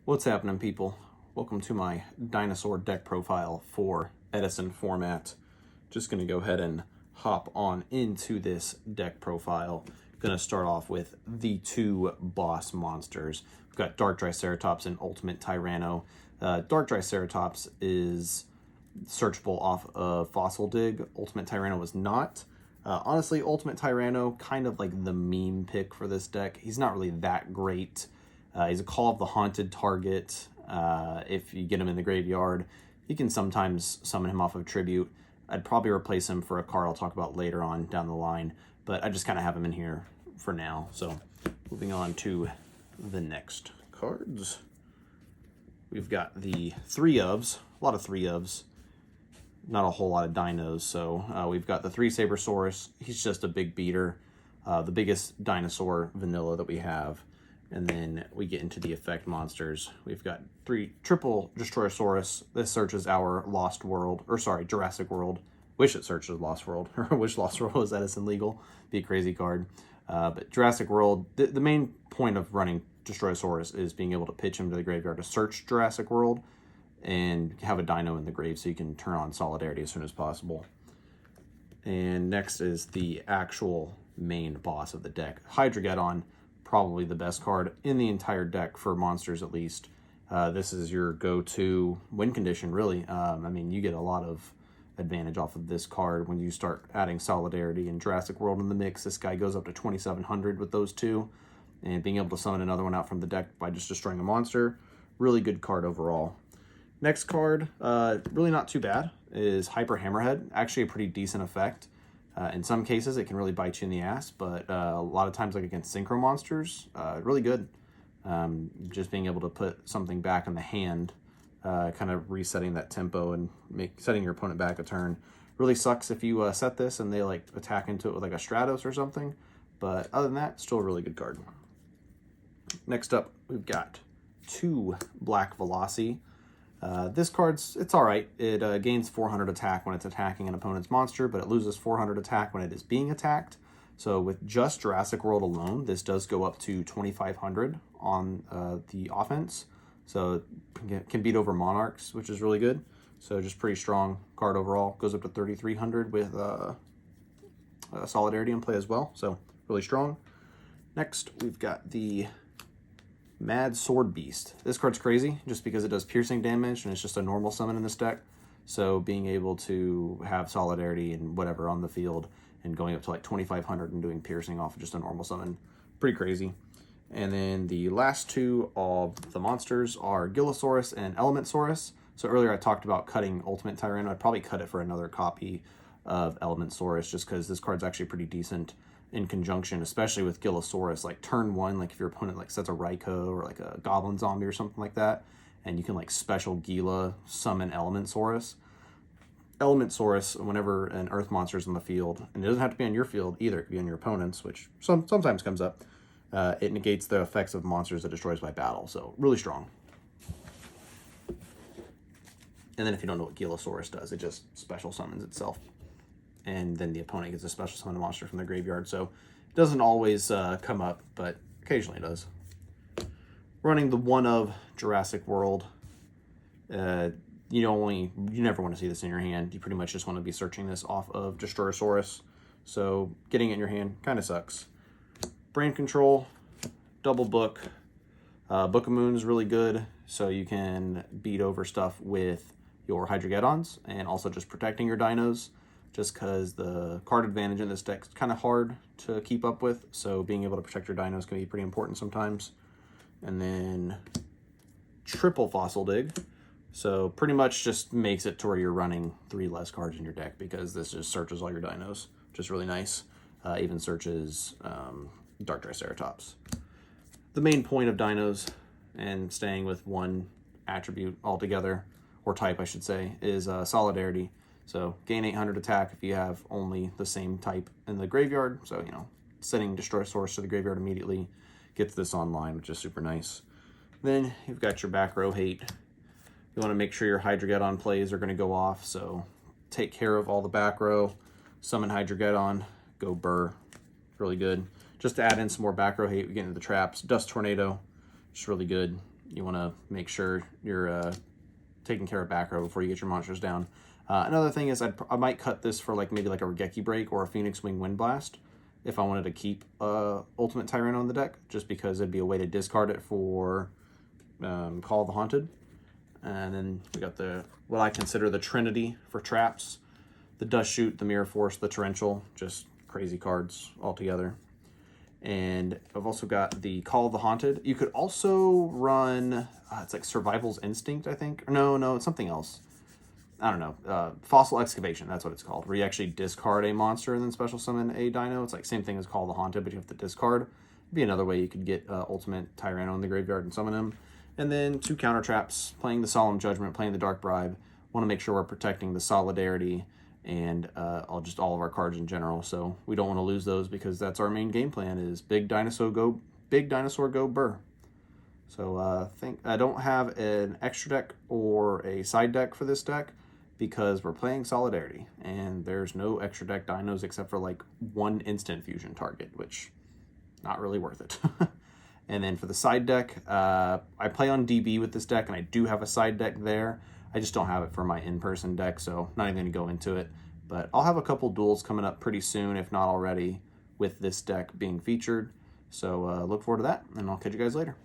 What's happening, people? Welcome to my dinosaur deck profile for Edison format. Just going to go ahead and hop on into this deck profile. Going to start off with the two boss monsters. We've got Dark Triceratops and Ultimate Tyranno. Dark Triceratops is searchable off of Fossil Dig. Ultimate Tyranno is not. Honestly, Ultimate Tyranno, kind of like the meme pick for this deck. He's not really that great. He's a Call of the Haunted target. If you get him in the graveyard, you can sometimes summon him off of Tribute. I'd probably replace him for a card I'll talk about later on down the line, but I just kind of have him in here for now. So moving on to the next cards. We've got the three ofs, a lot of three ofs, not a whole lot of dinos. So we've got the three Sabersaurus. He's just a big beater, the biggest dinosaur vanilla that we have. And then we get into the effect monsters. We've got triple Destroyosaurus. This searches our Lost World, or sorry, Jurassic World. Wish it searches Lost World, or wish Lost World was Edison legal. Be a crazy card. But Jurassic World, the main point of running Destroyosaurus is being able to pitch him to the graveyard to search Jurassic World and have a dino in the grave so you can turn on Solidarity as soon as possible. And next is the actual main boss of the deck, Hydrogeddon. Probably the best card in the entire deck for monsters, at least. This is your go-to win condition, really. I mean, you get a lot of advantage off of this card when you start adding Solidarity and Jurassic World in the mix. This guy goes up to 2,700 with those two, and being able to summon another one out from the deck by just destroying a monster. Really good card overall. Next card, really not too bad, is Hyper Hammerhead. Actually a pretty decent effect. In some cases, it can really bite you in the ass, but a lot of times, like against synchro monsters, really good. Just being able to put something back in the hand, kind of resetting that tempo and setting your opponent back a turn. Really sucks if you set this and they like attack into it with like a Stratos or something, but other than that, still a really good card. Next up, we've got two Black Veloci. This card's, it's alright. It gains 400 attack when it's attacking an opponent's monster, but it loses 400 attack when it is being attacked. So with just Jurassic World alone, this does go up to 2,500 on the offense. So it can beat over Monarchs, which is really good. So just pretty strong card overall. Goes up to 3,300 with Solidarity in play as well. So really strong. Next, we've got the Mad Sword Beast. This card's crazy just because it does piercing damage and it's just a normal summon in this deck. So being able to have Solidarity and whatever on the field and going up to like 2,500 and doing piercing off of just a normal summon, pretty crazy. And then the last two of the monsters are Gillosaurus and Elementsaurus. So earlier I talked about cutting Ultimate Tyranno. I'd probably cut it for another copy of Elementsaurus just because this card's actually pretty decent in conjunction, especially with Gillosaurus. Like turn one, like if your opponent like sets a Raikou or like a Goblin Zombie or something like that, and you can like special Gila summon Elementsaurus. Elementsaurus, whenever an Earth monster is on the field, and it doesn't have to be on your field either, it could be on your opponent's, which sometimes comes up, it negates the effects of monsters it destroys by battle, so really strong. And then if you don't know what Gillosaurus does, it just special summons itself. And then the opponent gets a special summon monster from the graveyard. So it doesn't always come up, but occasionally it does. Running the one of Jurassic World. You never want to see this in your hand. You pretty much just want to be searching this off of Destroyosaurus. So getting it in your hand kind of sucks. Brain Control, double book. Book of Moon is really good. So you can beat over stuff with your Hydrogeddons and also just protecting your dinos. Just because the card advantage in this deck is kind of hard to keep up with. So being able to protect your dinos can be pretty important sometimes. And then triple Fossil Dig. So pretty much just makes it to where you're running 3 less cards in your deck because this just searches all your dinos, which is really nice. Even searches Dark Triceratops. The main point of dinos and staying with one attribute altogether, or type I should say, is Solidarity. So gain 800 attack if you have only the same type in the graveyard. So, sending Destroyosaurus to the graveyard immediately gets this online, which is super nice. Then you've got your back row hate. You want to make sure your Hydrogeddon plays are going to go off. So take care of all the back row, summon Hydrogeddon, go burr. Really good. Just to add in some more back row hate, we get into the traps. Dust Tornado, just really good. You want to make sure you're taking care of back row before you get your monsters down. Another thing is I might cut this for like maybe like a Regeki Break or a Phoenix Wing Wind Blast if I wanted to keep Ultimate Tyranno in the deck, just because it'd be a way to discard it for Call of the Haunted. And then we got what I consider the Trinity for traps. The Dust Shoot, the Mirror Force, the Torrential, just crazy cards altogether. And I've also got the Call of the Haunted. You could also run, it's like Survival's Instinct, I think. Or no, it's something else. I don't know. Fossil Excavation, that's what it's called. Where you actually discard a monster and then special summon a dino. It's like same thing as Call of the Haunted, but you have to discard. It'd be another way you could get Ultimate Tyranno in the graveyard and summon him. And then 2 counter traps, playing the Solemn Judgment, playing the Dark Bribe. Want to make sure we're protecting the Solidarity and all of our cards in general. So we don't want to lose those, because that's our main game plan, is big dinosaur go burr. So I don't have an extra deck or a side deck for this deck, because we're playing Solidarity and there's no extra deck dinos except for like 1 instant fusion target, which not really worth it. And then for the side deck, I play on DB with this deck, and I do have a side deck there. I just don't have it for my in-person deck, so not even going to go into it. But I'll have a couple duels coming up pretty soon, if not already, with this deck being featured. So look forward to that, and I'll catch you guys later.